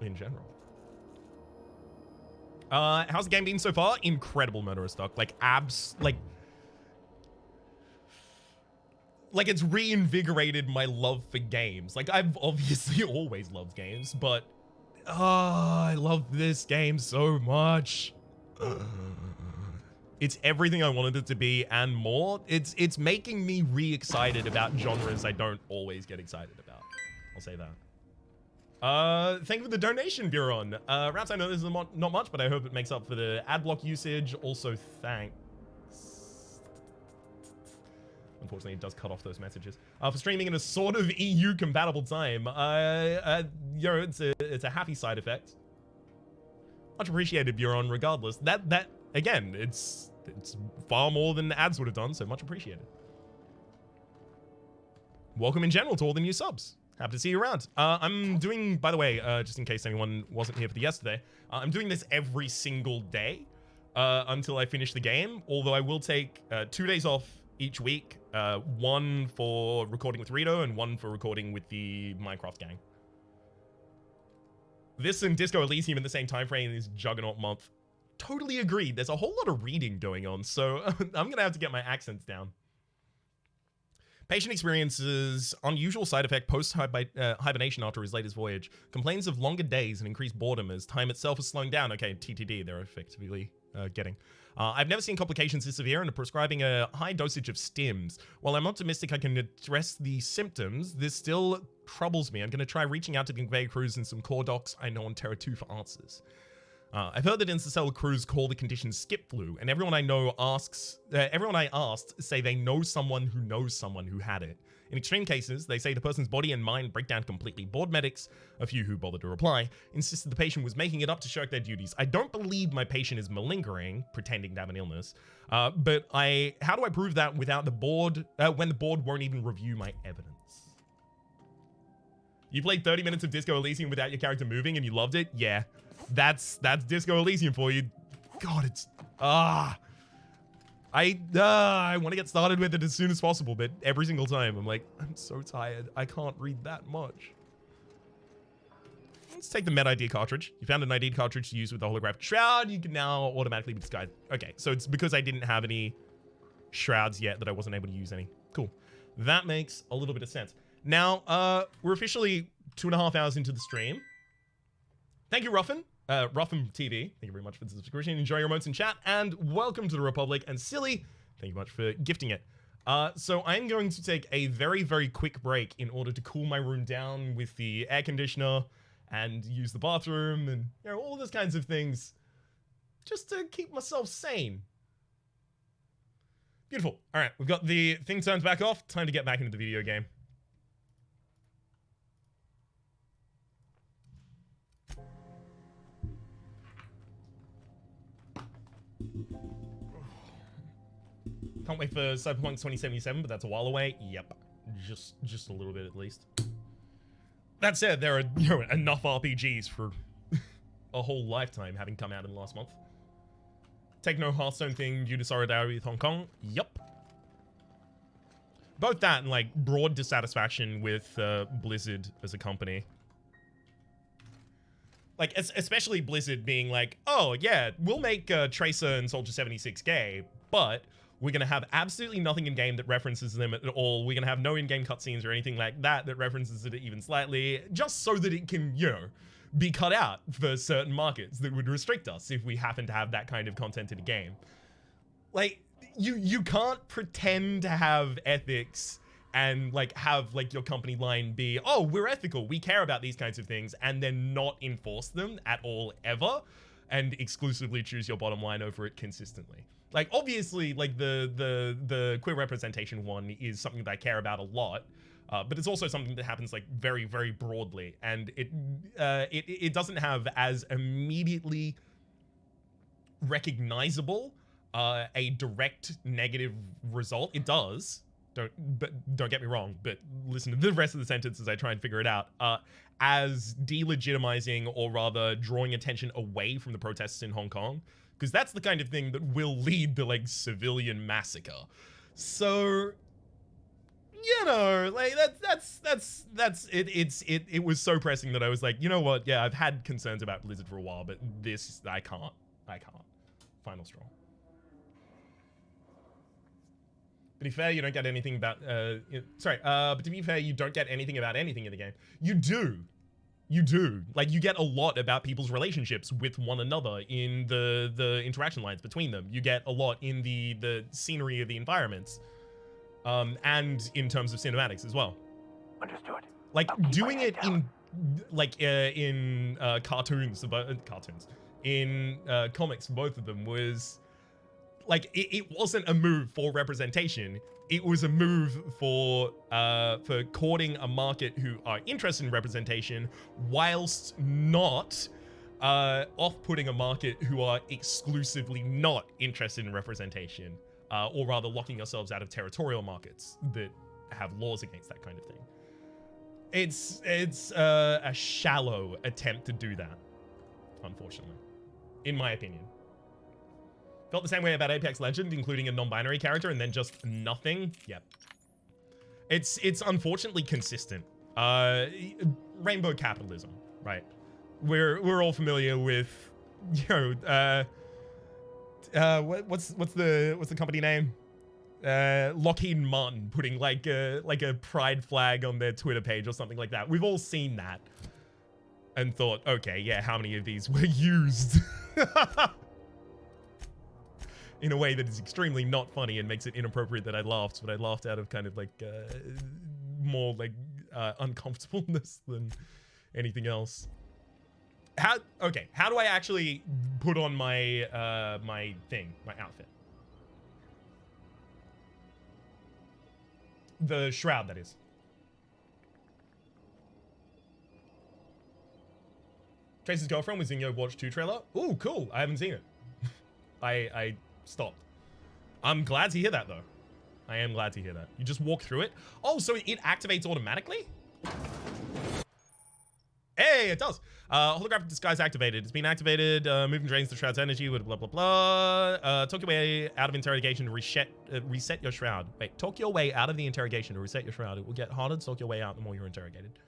in general. How's the game been so far? Incredible murderer stock. Like it's reinvigorated my love for games. Like, I've obviously always loved games, but I love this game so much. It's everything I wanted it to be and more. It's making me re-excited about genres I don't always get excited about. I'll say that. Thank you for the donation, Buron. Raps, I know this is not much, but I hope it makes up for the ad block usage. Also, thanks. Unfortunately, it does cut off those messages. For streaming in a sort of EU compatible time. It's a happy side effect. Much appreciated, Buron, regardless. That again, it's far more than ads would have done, so much appreciated. Welcome in general to all the new subs. Happy to see you around. I'm doing, by the way, just in case anyone wasn't here for the yesterday, I'm doing this every single day until I finish the game, although I will take 2 days off each week, one for recording with Rito and one for recording with the Minecraft gang. This and Disco Elysium in the same time frame is Juggernaut month. Totally agreed. There's a whole lot of reading going on, so I'm gonna have to get my accents down. Patient experiences unusual side effect post-hibernation after his latest voyage. Complains of longer days and increased boredom as time itself is slowing down. Okay, TTD, they're effectively getting. I've never seen complications this severe and are prescribing a high dosage of stims. While I'm optimistic I can address the symptoms, this still troubles me. I'm going to try reaching out to the conveyor crews and some core docs I know on Terra 2 for answers. I've heard that interstellar crews call the condition skip flu, and everyone I asked say they know someone who had it. In extreme cases, they say the person's body and mind break down completely. Bored medics, a few who bothered to reply, insisted the patient was making it up to shirk their duties. I don't believe my patient is malingering, pretending to have an illness, but how do I prove that without the board, when the board won't even review my evidence? You played 30 minutes of Disco Elysium without your character moving and you loved it? Yeah. That's Disco Elysium for you. God, it's I want to get started with it as soon as possible, but every single time I'm like, I'm so tired. I can't read that much. Let's take the Med ID cartridge. You found an ID cartridge to use with the holographic shroud. You can now automatically be disguised. Okay, so it's because I didn't have any shrouds yet that I wasn't able to use any. Cool. That makes a little bit of sense. Now, we're officially 2.5 hours into the stream. Thank you, Ruffin. Ruffin TV, thank you very much for the subscription. Enjoy your emotes in chat, and welcome to the Republic. And Silly, thank you much for gifting it. So I'm going to take a very, very quick break in order to cool my room down with the air conditioner and use the bathroom and, you know, all those kinds of things, just to keep myself sane. Beautiful. All right, we've got the thing turned back off. Time to get back into the video game. Can't wait for Cyberpunk 2077, but that's a while away. Yep, just a little bit at least. That said, there are, you know, enough RPGs for a whole lifetime having come out in the last month. Take no Hearthstone thing due to solidarity with Hong Kong. Yep. Both that and like broad dissatisfaction with Blizzard as a company. Like, especially Blizzard being like, oh yeah, we'll make Tracer and Soldier 76 gay, but we're going to have absolutely nothing in-game that references them at all. We're going to have no in-game cutscenes or anything like that that references it even slightly, just so that it can, you know, be cut out for certain markets that would restrict us if we happen to have that kind of content in a game. Like, you can't pretend to have ethics and, like, have, like, your company line be, oh, we're ethical, we care about these kinds of things, and then not enforce them at all ever, and exclusively choose your bottom line over it consistently. Like, obviously, like, the queer representation one is something that I care about a lot, but it's also something that happens, like, very, very broadly, and it doesn't have as immediately recognizable a direct negative result. It does, don't get me wrong, but listen to the rest of the sentence as I try and figure it out, as delegitimizing, or rather drawing attention away from the protests in Hong Kong, because that's the kind of thing that will lead to, like, civilian massacre. So, you know, like that's it. It was so pressing that I was like, you know what? Yeah, I've had concerns about Blizzard for a while, but this I can't. Final straw. But to be fair, you don't get anything about. But to be fair, you don't get anything about anything in the game. You do. You do. Like, you get a lot about people's relationships with one another in the interaction lines between them. You get a lot in the scenery of the environments. And in terms of cinematics as well. Understood. Like, doing it in, like, in cartoons, in comics, both of them was, like, it wasn't a move for representation. It was a move for courting a market who are interested in representation, whilst not off-putting a market who are exclusively not interested in representation, or rather locking yourselves out of territorial markets that have laws against that kind of thing. It's a shallow attempt to do that, unfortunately, in my opinion. Felt the same way about Apex Legends, including a non-binary character and then just nothing. Yep. It's unfortunately consistent. Rainbow capitalism, right? We're all familiar with, you know, what's the company name? Lockheed Martin putting like a pride flag on their Twitter page or something like that. We've all seen that and thought, okay, yeah, how many of these were used? In a way that is extremely not funny and makes it inappropriate that I laughed, but I laughed out of kind of like more like uncomfortableness than anything else. How do I actually put on my my outfit? The shroud, that is. Trace's girlfriend was in your Watch 2 trailer. Ooh, cool. I haven't seen it. I stopped. I'm glad to hear that, though. I am glad to hear that. You just walk through it. Oh, so it activates automatically? Hey, it does. Holographic disguise activated. It's been activated. Moving drains the shroud's energy with blah, blah, blah. Talk your way out of interrogation to reset your shroud. Wait, talk your way out of the interrogation to reset your shroud. It will get harder to talk your way out the more you're interrogated.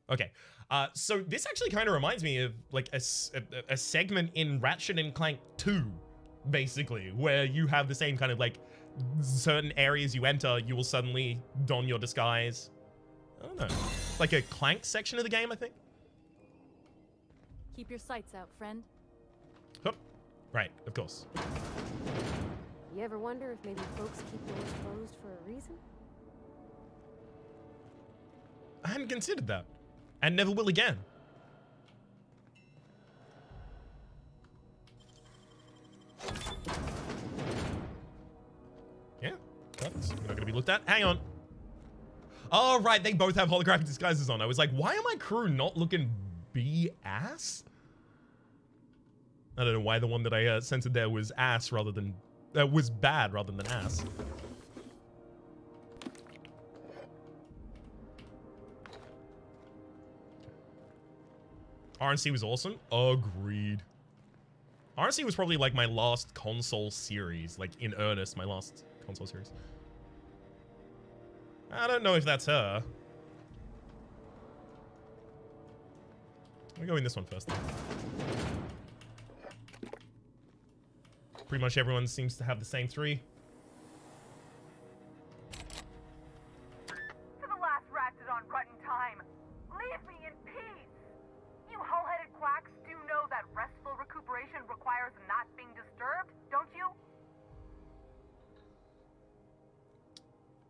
Okay. So this actually kind of reminds me of like a segment in Ratchet and Clank 2, basically, where you have the same kind of like certain areas you enter, you will suddenly don your disguise. I don't know. Like a Clank section of the game, I think. Keep your sights out, friend. Hup. Right, of course. You ever wonder if maybe folks keep doors closed for a reason? I hadn't considered that. And never will again. Yeah, that's not going to be looked at. Hang on. Oh, right, they both have holographic disguises on. I was like, why are my crew not looking B-ass? I don't know why the one that I censored there was ass rather than... was bad rather than ass. RNC was awesome. Agreed. RNC was probably like my last console series, like in earnest, my last console series. I don't know if that's her. We'll go in this one first then. Pretty much everyone seems to have the same three. For the last Raptidon rut in time, leave me in peace! You hull-headed quacks do know that restful recuperation requires not being disturbed, don't you?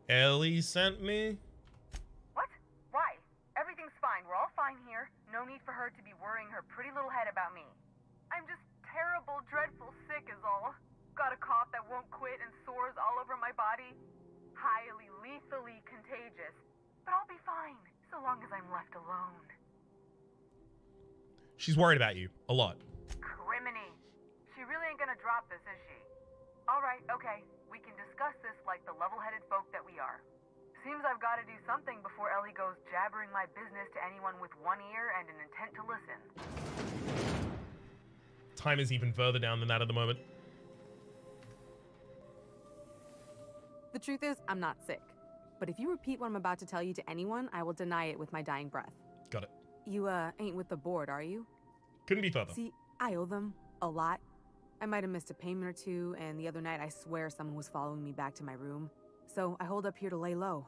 Ellie sent me? What? Why? Everything's fine. We're all fine here. No need for her to be worrying her pretty little head about me. I'm just terrible, dreadful sick is all. Got a cough that won't quit and sores all over my body. Highly, lethally contagious. But I'll be fine, so long as I'm left alone. She's worried about you. A lot. Criminy. She really ain't gonna drop this, is she? Alright, okay. We can discuss this like the level-headed folk that we are. Seems I've got to do something before Ellie goes jabbering my business to anyone with one ear and an intent to listen. Time is even further down than that at the moment. The truth is, I'm not sick. but if you repeat what I'm about to tell you to anyone, I will deny it with my dying breath. Got it. You, ain't with the board, are you? Couldn't be further. See, I owe them a lot. I might have missed a payment or two, and the other night I swear someone was following me back to my room. So I hold up here to lay low.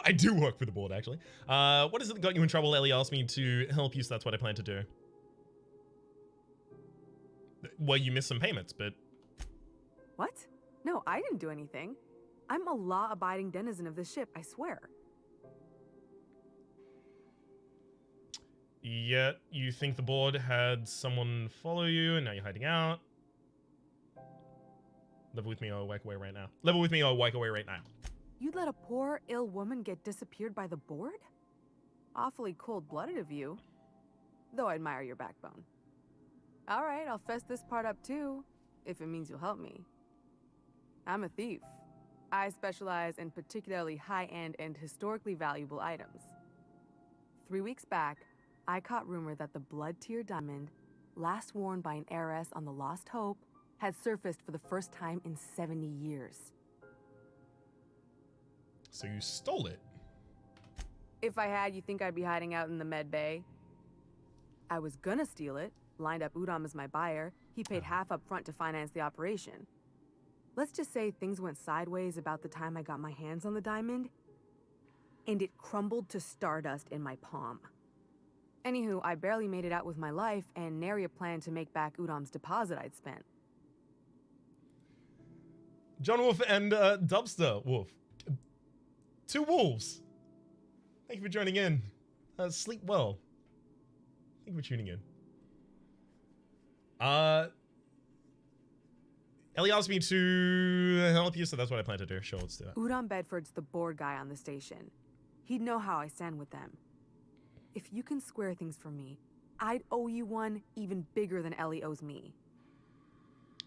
I do work for the board, actually. What is it that got you in trouble? Ellie asked me to help you, so that's what I plan to do. Well, you missed some payments, but... What? No, I didn't do anything. I'm a law-abiding denizen of this ship, I swear. Yet, you think the board had someone follow you, and now you're hiding out. Level with me or whack away right now. Level with me or whack away right now. You'd let a poor, ill woman get disappeared by the board? Awfully cold-blooded of you. Though I admire your backbone. Alright, I'll fess this part up too, if it means you'll help me. I'm a thief. I specialize in particularly high-end and historically valuable items. 3 weeks back, I caught rumor that the blood-tier diamond, last worn by an heiress on the Lost Hope, had surfaced for the first time in 70 years. So you stole it? If I had, you think I'd be hiding out in the med bay? I was gonna steal it, lined up Udom as my buyer. He paid half up front to finance the operation. Let's just say things went sideways about the time I got my hands on the diamond, and it crumbled to stardust in my palm. Anywho, I barely made it out with my life, and nary a plan to make back Udom's deposit I'd spent. John Wolf and Dubster Wolf. 2 wolves. Thank you for joining in. Sleep well. Thank you for tuning in. Ellie asked me to help you, so that's what I plan to do. Sure, let's do that. Udom Bedford's the board guy on the station. He'd know how I stand with them. If you can square things for me, I'd owe you one even bigger than Ellie owes me.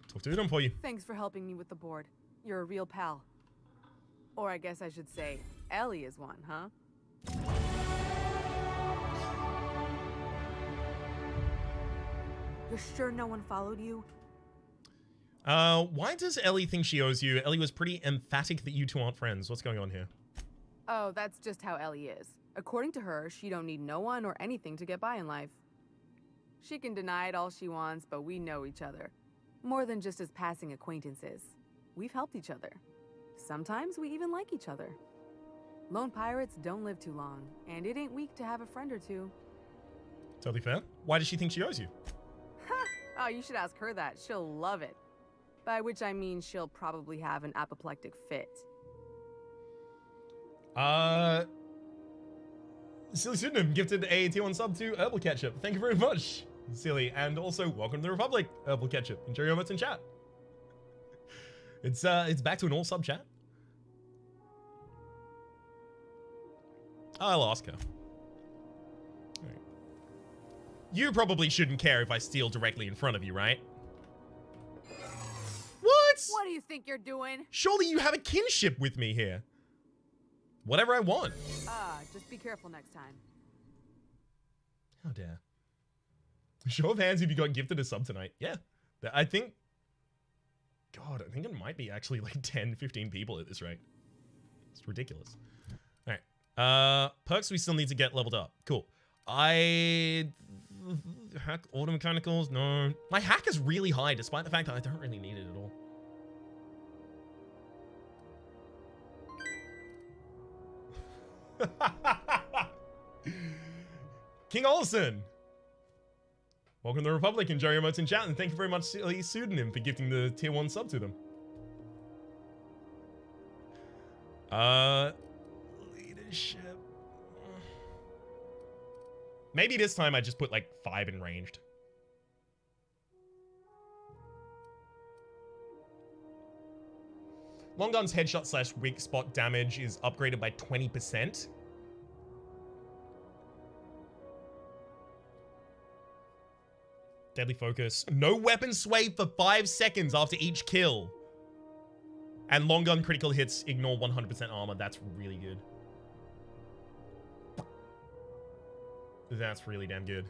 Talk to them for you. Thanks for helping me with the board. You're a real pal. Or I guess I should say, Ellie is one, huh? You're sure no one followed you? Why does Ellie think she owes you? Ellie was pretty emphatic that you two aren't friends. What's going on here? Oh, that's just how Ellie is. According to her, she don't need no one or anything to get by in life. She can deny it all she wants, but we know each other. More than just as passing acquaintances. We've helped each other. Sometimes we even like each other. Lone pirates don't live too long, and it ain't weak to have a friend or two. Totally fair. Why does she think she owes you? Oh, you should ask her that. She'll love it. By which I mean she'll probably have an apoplectic fit. Silly Pseudonym gifted a tier 1 sub to Herbal Ketchup. Thank you very much, Silly. And also, welcome to the Republic, Herbal Ketchup. Enjoy your moments in chat. It's back to an all sub chat. I'll ask her. All right. You probably shouldn't care if I steal directly in front of you, right? What? What do you think you're doing? Surely you have a kinship with me here. Whatever I want. Just be careful next time. How dare. Show of hands if you got gifted a sub tonight. Yeah. I think... God, I think it might be actually like 10, 15 people at this rate. It's ridiculous. Alright. Perks we still need to get leveled up. Cool. Hack auto mechanicals? No. My hack is really high, despite the fact that I don't really need it at all. King Olsen! Welcome to the Republic, enjoy your emotes in chat, and thank you very much, Silly Pseudonym, for gifting the tier 1 sub to them. Leadership. Maybe this time I just put like 5 in ranged. Long gun's headshot / weak spot damage is upgraded by 20%. Deadly focus. No weapon sway for 5 seconds after each kill. And long gun critical hits ignore 100% armor. That's really good. That's really damn good.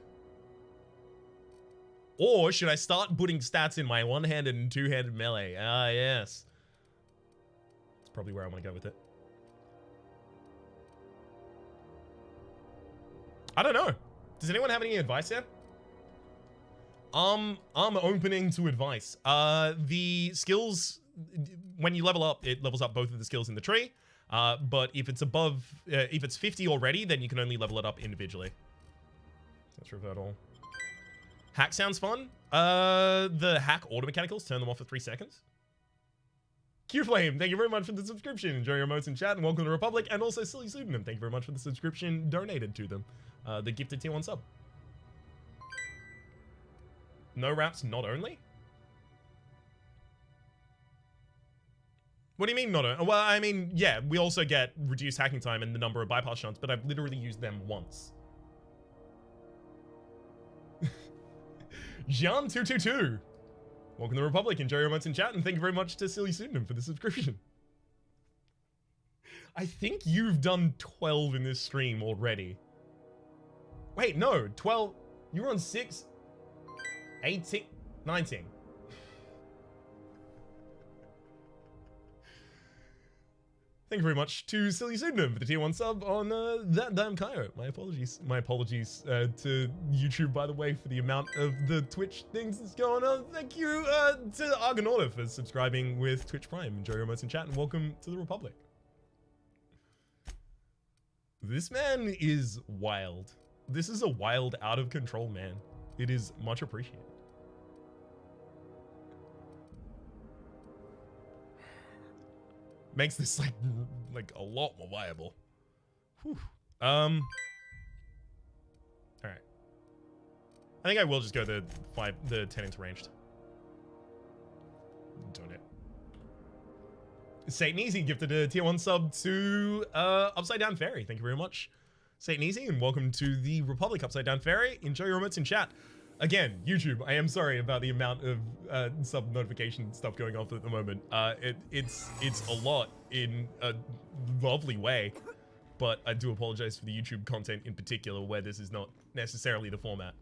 Or should I start putting stats in my one-handed and two-handed melee? Ah, yes. probably where I want to go with it. I don't know. Does anyone have any advice here? I'm opening to advice. The skills, when you level up, it levels up both of the skills in the tree. But if it's above, if it's 50 already, then you can only level it up individually. Let's revert all. Hack sounds fun. The hack auto mechanicals, turn them off for 3 seconds. Qflame, thank you very much for the subscription. Enjoy your emotes in chat and welcome to the Republic. And also Silly Pseudonym, thank you very much for the subscription donated to them. The gifted tier 1 sub. No wraps, not only? What do you mean not only? Well, I mean, yeah, we also get reduced hacking time and the number of bypass shunts, but I've literally used them once. Jean222. Welcome to the Republic. Enjoy your emotes in chat, and thank you very much to Silly Pseudonym for the subscription. I think you've done 12 in this stream already. Wait, no, 12. You were on 6, 18, 19. Thank you very much to Silly Pseudonym for the tier 1 sub on that damn coyote. My apologies. My apologies to YouTube, by the way, for the amount of the Twitch things that's going on. Thank you to Argonauta for subscribing with Twitch Prime. Enjoy your emotes in chat and welcome to the Republic. This man is wild. This is a wild, out of control man. It is much appreciated. Makes this like a lot more viable. Whew. All right. I think I will just go the 10 into ranged. Donate. Satan Easy gifted a tier 1 sub to Upside Down Fairy. Thank you very much, Satan Easy, and welcome to the Republic, Upside Down Fairy. Enjoy your emotes in chat. Again, YouTube, I am sorry about the amount of sub notification stuff going off at the moment. It's a lot in a lovely way, but I do apologize for the YouTube content in particular where this is not necessarily the format.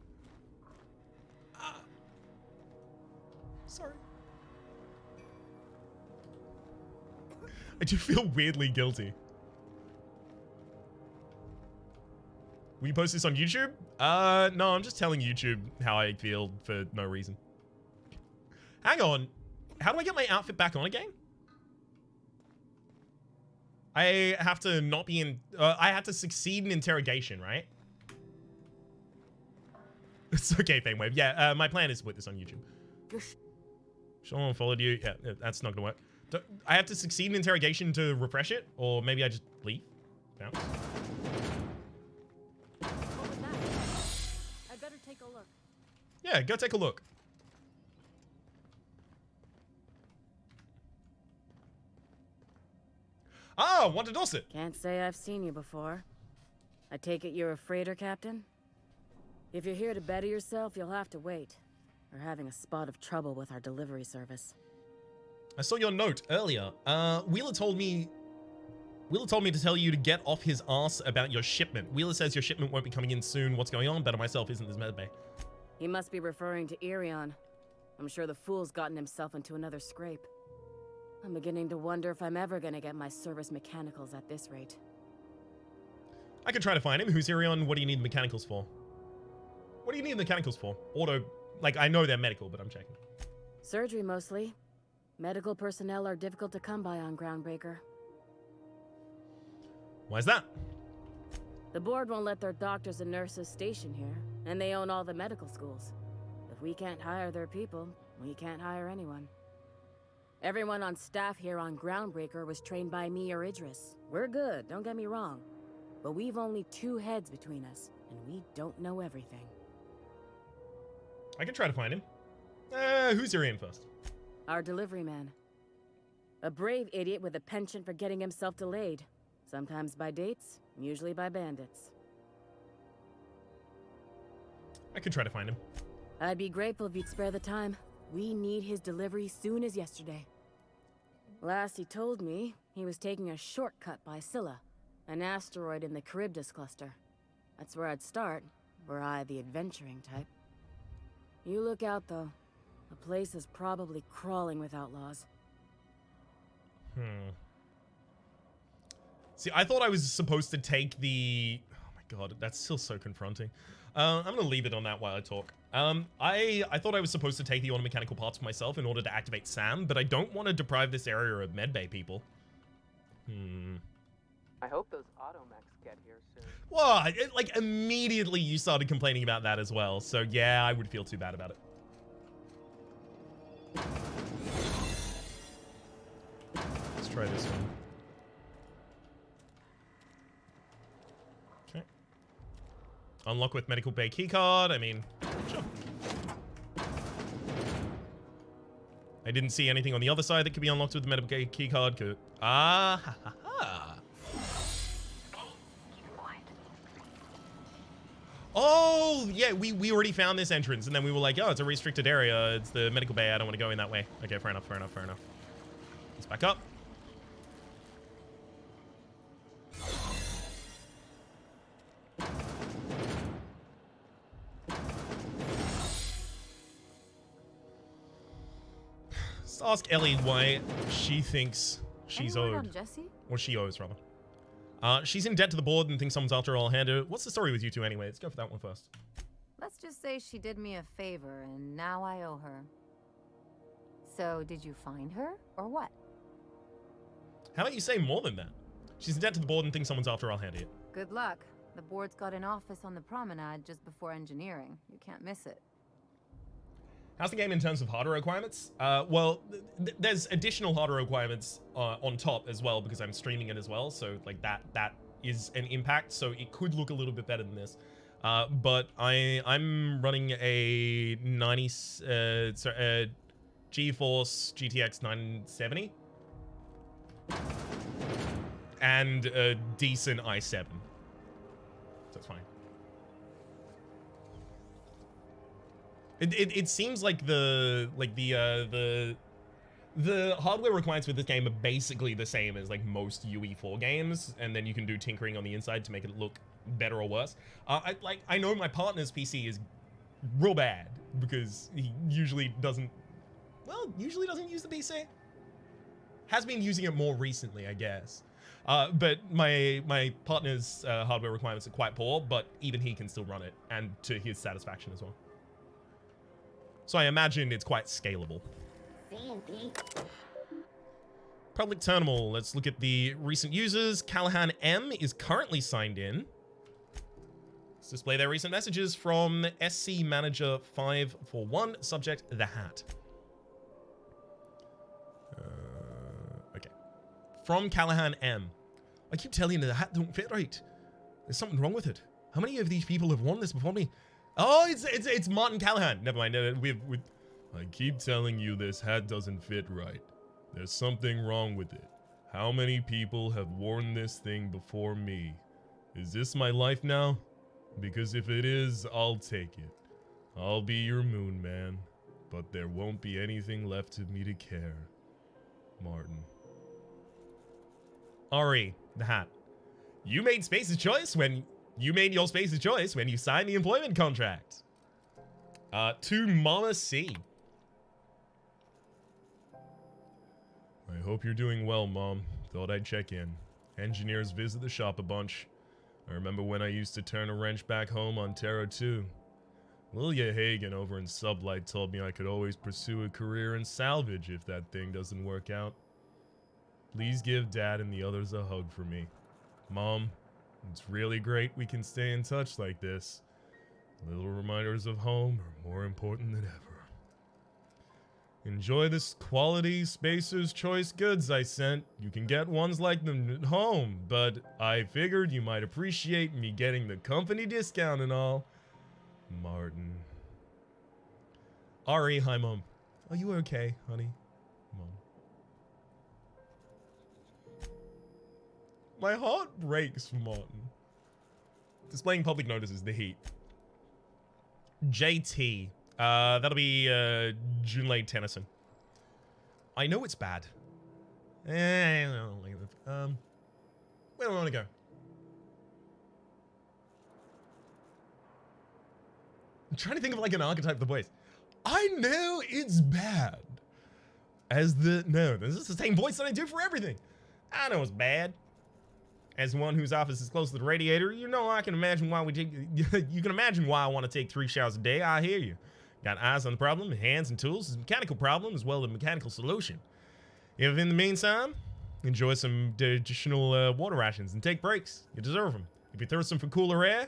Sorry. I do feel weirdly guilty. Will you post this on YouTube? No, I'm just telling YouTube how I feel for no reason. Hang on. How do I get my outfit back on again? I have to not be in... I have to succeed in interrogation, right? It's okay, Famewave. Yeah, my plan is to put this on YouTube. Sean followed you. Yeah, that's not gonna work. I have to succeed in interrogation to refresh it? Or maybe I just leave? No. Take a look. Yeah, go take a look. Ah, Wanda Dorset. Can't say I've seen you before. I take it you're a freighter captain? If you're here to better yourself, you'll have to wait. We're having a spot of trouble with our delivery service. I saw your note earlier. Wheeler told me to tell you to get off his ass about your shipment. Wheeler says your shipment won't be coming in soon. What's going on? Better myself isn't this medbay. He must be referring to Irion. I'm sure the fool's gotten himself into another scrape. I'm beginning to wonder if I'm ever gonna get my service mechanicals at this rate. I could try to find him. Who's Irion? What do you need mechanicals for? What do you need mechanicals for? Auto, like, I know they're medical, but I'm checking. Surgery mostly. Medical personnel are difficult to come by on Groundbreaker. Why's that? The board won't let their doctors and nurses station here, and they own all the medical schools. If we can't hire their people, we can't hire anyone. Everyone on staff here on Groundbreaker was trained by me or Idris. We're good, don't get me wrong. But we've only 2 heads between us, and we don't know everything. I can try to find him. Who's Irion first? Our delivery man. A brave idiot with a penchant for getting himself delayed. Sometimes by dates, usually by bandits. I could try to find him. I'd be grateful if you'd spare the time. We need his delivery soon as yesterday. Last he told me, he was taking a shortcut by Scylla, an asteroid in the Charybdis cluster. That's where I'd start, were I the adventuring type. You look out, though. The place is probably crawling with outlaws. See, I thought I was supposed to take the... Oh my god, that's still so confronting. I'm gonna leave it on that while I talk. I thought I was supposed to take the automechanical parts for myself in order to activate Sam, but I don't want to deprive this area of medbay people. I hope those automechs get here soon. Well, like, immediately you started complaining about that as well, so yeah, I would feel too bad about it. Let's try this one. Okay. Unlock with medical bay keycard. I mean, sure. I didn't see anything on the other side that could be unlocked with the medical bay keycard. Ah, ha, ha, ha. Oh, yeah, we already found this entrance, and then we were like, oh, it's a restricted area. It's the medical bay. I don't want to go in that way. Okay, fair enough, fair enough, fair enough. Let's back up. Let's ask Ellie why she thinks she's Any word owed. on Jesse? Or she owes, rather. She's in debt to the board and thinks someone's after her. I'll hand her. What's the story with you two anyway? Let's go for that one first. Let's just say she did me a favor, and now I owe her. So, did you find her, or what? How about you say more than that? She's in debt to the board and thinks someone's after her. I'll hand her. Good luck. The board's got an office on the promenade just before engineering. You can't miss it. How's the game in terms of hardware requirements? Well, there's additional hardware requirements on top as well because I'm streaming it as well. So like that is an impact. So it could look a little bit better than this. But I'm running a GeForce GTX 970 and a decent i7. So that's fine. It seems like the hardware requirements with this game are basically the same as like most UE4 games, and then you can do tinkering on the inside to make it look better or worse. I know my partner's PC is real bad because he usually doesn't use the PC. Has been using it more recently, I guess. But my partner's hardware requirements are quite poor, but even he can still run it, and to his satisfaction as well. So I imagine it's quite scalable. Public terminal. Let's look at the recent users. Callahan M is currently signed in. Let's display their recent messages from SC Manager 541. Subject, the hat. Okay. From Callahan M. I keep telling you the hat don't fit right. There's something wrong with it. How many of these people have worn this before me? Oh, it's Martin Callahan. Never mind. I keep telling you this hat doesn't fit right. There's something wrong with it. How many people have worn this thing before me? Is this my life now? Because if it is, I'll take it. I'll be your moon man, but there won't be anything left of me to care. Martin. Ari, the hat. You made Space's choice when... You made your Space's choice when you signed the employment contract. To Mama C. I hope you're doing well, Mom. Thought I'd check in. Engineers visit the shop a bunch. I remember when I used to turn a wrench back home on Terra 2. Lilia Hagen over in Sublight told me I could always pursue a career in Salvage if that thing doesn't work out. Please give Dad and the others a hug for me. Mom, it's really great we can stay in touch like this. Little reminders of home are more important than ever. Enjoy this quality Spacer's Choice goods I sent. You can get ones like them at home, but I figured you might appreciate me getting the company discount and all. Martin. Ari, hi Mom. Are you okay, honey? Mom. My heart breaks for Martin. Displaying public notices, the heat. JT. That'll be Junlei Tennyson. I know it's bad. I don't like it. Where do I want to go? I'm trying to think of like an archetype of the voice. I know it's bad. No, this is the same voice that I do for everything. I know it's bad. As one whose office is close to the radiator, you know I can imagine why we take. You can imagine why I want to take 3 showers a day. I hear you. Got eyes on the problem, hands and tools. It's a mechanical problem as well as a mechanical solution. If in the meantime, enjoy some additional water rations and take breaks. You deserve them. If you're thirsting for cooler air,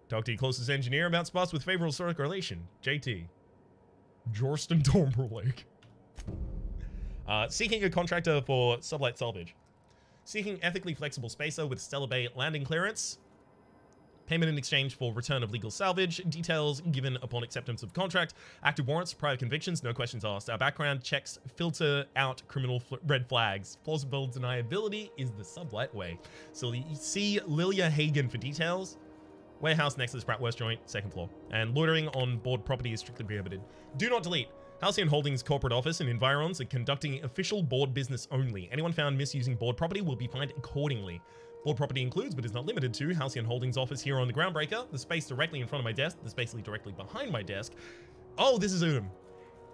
talk to your closest engineer about spots with favorable circulation. JT. Jorston Timberlake. Seeking a contractor for sublight salvage. Seeking ethically flexible spacer with Stellar Bay landing clearance. Payment in exchange for return of legal salvage. Details given upon acceptance of contract. Active warrants, prior convictions, no questions asked. Our background checks filter out criminal red flags. Plausible deniability is the sublight way. So see Lilia Hagen for details. Warehouse next to the Spratwurst joint, 2nd floor. And loitering on board property is strictly prohibited. Do not delete. Halcyon Holdings corporate office and environs are conducting official board business only. Anyone found misusing board property will be fined accordingly. Board property includes, but is not limited to, Halcyon Holdings office here on the Groundbreaker, the space directly in front of my desk, the space directly behind my desk. Oh, this is Udom.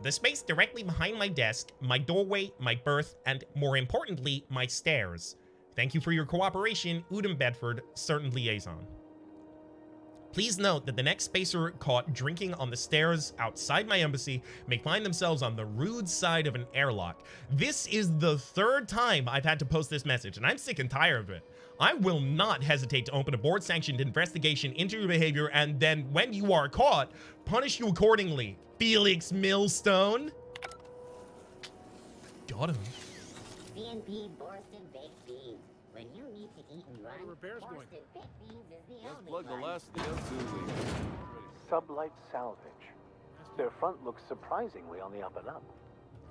The space directly behind my desk, my doorway, my berth, and more importantly, my stairs. Thank you for your cooperation, Udom Bedford, certain liaison. Please note that the next spacer caught drinking on the stairs outside my embassy may find themselves on the rude side of an airlock. This is the 3rd time I've had to post this message, and I'm sick and tired of it. I will not hesitate to open a board-sanctioned investigation into your behavior, and then, when you are caught, punish you accordingly. Felix Millstone. Got him. B&B Borsted Baked Beans. When you need to eat and run, Borsted Baked Beans is the only Plug the one. last of the M2 leads. Sublight Salvage. Their front looks surprisingly on the up and up.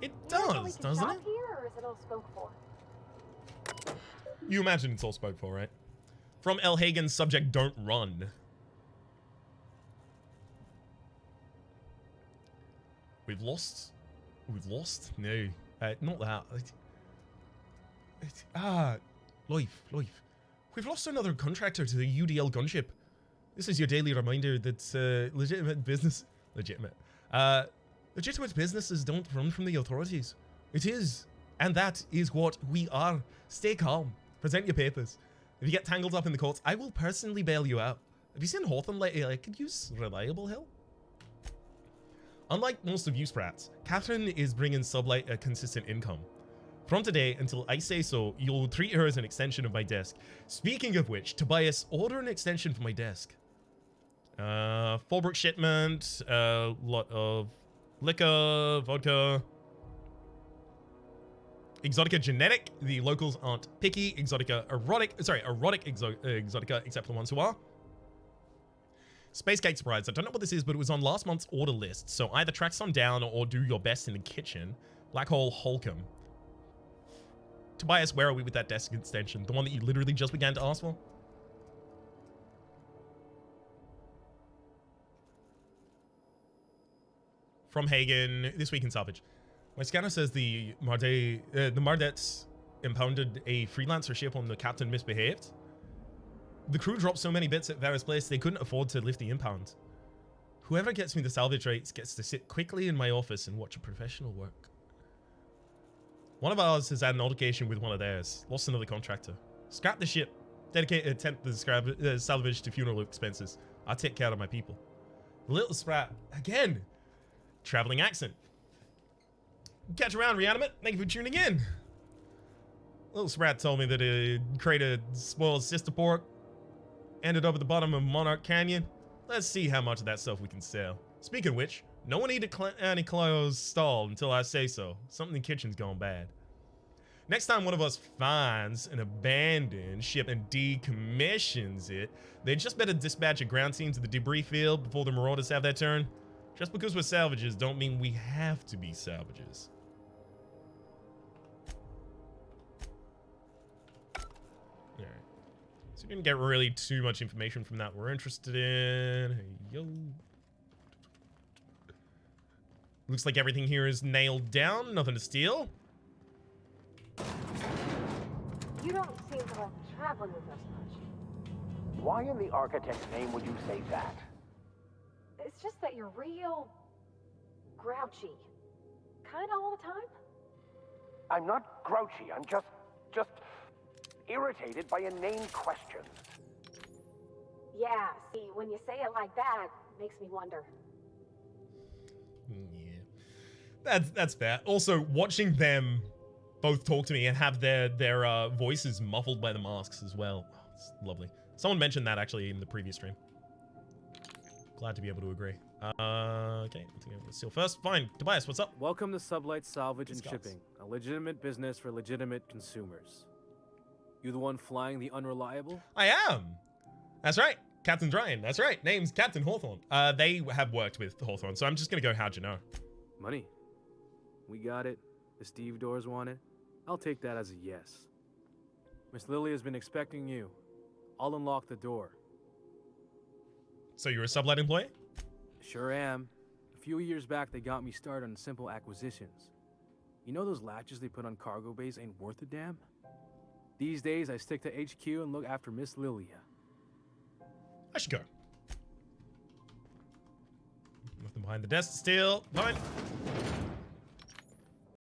It does, doesn't it? Here, or is it all spoke for? You imagine it's all spoke for, right? From L. Hagen's subject, don't run. We've lost? No. Not that. Life. We've lost another contractor to the UDL gunship. This is your daily reminder that legitimate businesses don't run from the authorities. It is, and that is what we are. Stay calm. Present your papers. If you get tangled up in the courts, I will personally bail you out. Have you seen Hawthorne lately? I could use reliable help. Unlike most of you sprats, Catherine is bringing Sublight a consistent income. From today until I say so, you'll treat her as an extension of my desk. Speaking of which, Tobias, order an extension for my desk. Fallbrook shipment, a lot of liquor, vodka. Exotica genetic. The locals aren't picky. Exotica erotic. Sorry, erotic exotica, except for the ones who are. Space Gate Sprites. I don't know what this is, but it was on last month's order list. So either track some down or do your best in the kitchen. Black Hole Holcomb. Tobias, where are we with that desk extension? The one that you literally just began to ask for? From Hagen, this week in Salvage. My scanner says the Mardettes impounded a freelancer ship on the captain misbehaved. The crew dropped so many bits at various places they couldn't afford to lift the impound. Whoever gets me the salvage rates gets to sit quickly in my office and watch a professional work. One of ours has had an altercation with one of theirs. Lost another contractor. Scrap the ship. Dedicate a tenth of the salvage to funeral expenses. I'll take care of my people. Little Sprat. Again. Traveling accent. Catch around, Reanimate. Thank you for tuning in. Little Sprat told me that a crate of spoiled sister pork ended up at the bottom of Monarch Canyon. Let's see how much of that stuff we can sell. Speaking of which, no one need to any clothes stalled until I say so. Something in the kitchen's gone bad. Next time one of us finds an abandoned ship and decommissions it, they just better dispatch a ground team to the debris field before the marauders have their turn. Just because we're salvages don't mean we have to be salvages. Alright. So we didn't get really too much information from that we're interested in. Hey, yo. Looks like everything here is nailed down. Nothing to steal. You don't seem to like traveling with us much. Why in the architect's name would you say that? It's just that you're real grouchy. Kinda all the time. I'm not grouchy, I'm just irritated by inane questions. Yeah, see, when you say it like that, makes me wonder. Yeah. That's fair. Also, watching them both talk to me and have their voices muffled by the masks as well. Oh, it's lovely. Someone mentioned that actually in the previous stream. Glad to be able to agree. Okay, let's steal first. Fine. Tobias, what's up? Welcome to Sublight Salvage and Discuss. Shipping, a legitimate business for legitimate consumers. You the one flying the unreliable? I am. That's right. Captain Ryan. That's right. Name's Captain Hawthorne. They have worked with Hawthorne, so I'm just gonna go, how'd you know? Money. We got it. The Steve Doors want it. I'll take that as a yes. Miss Lily has been expecting you. I'll unlock the door. So you're a sublet employee? Sure am. A few years back, they got me started on simple acquisitions. You know those latches they put on cargo bays ain't worth a damn? These days, I stick to HQ and look after Miss Lilia. I should go. Nothing behind the desk still. Fine.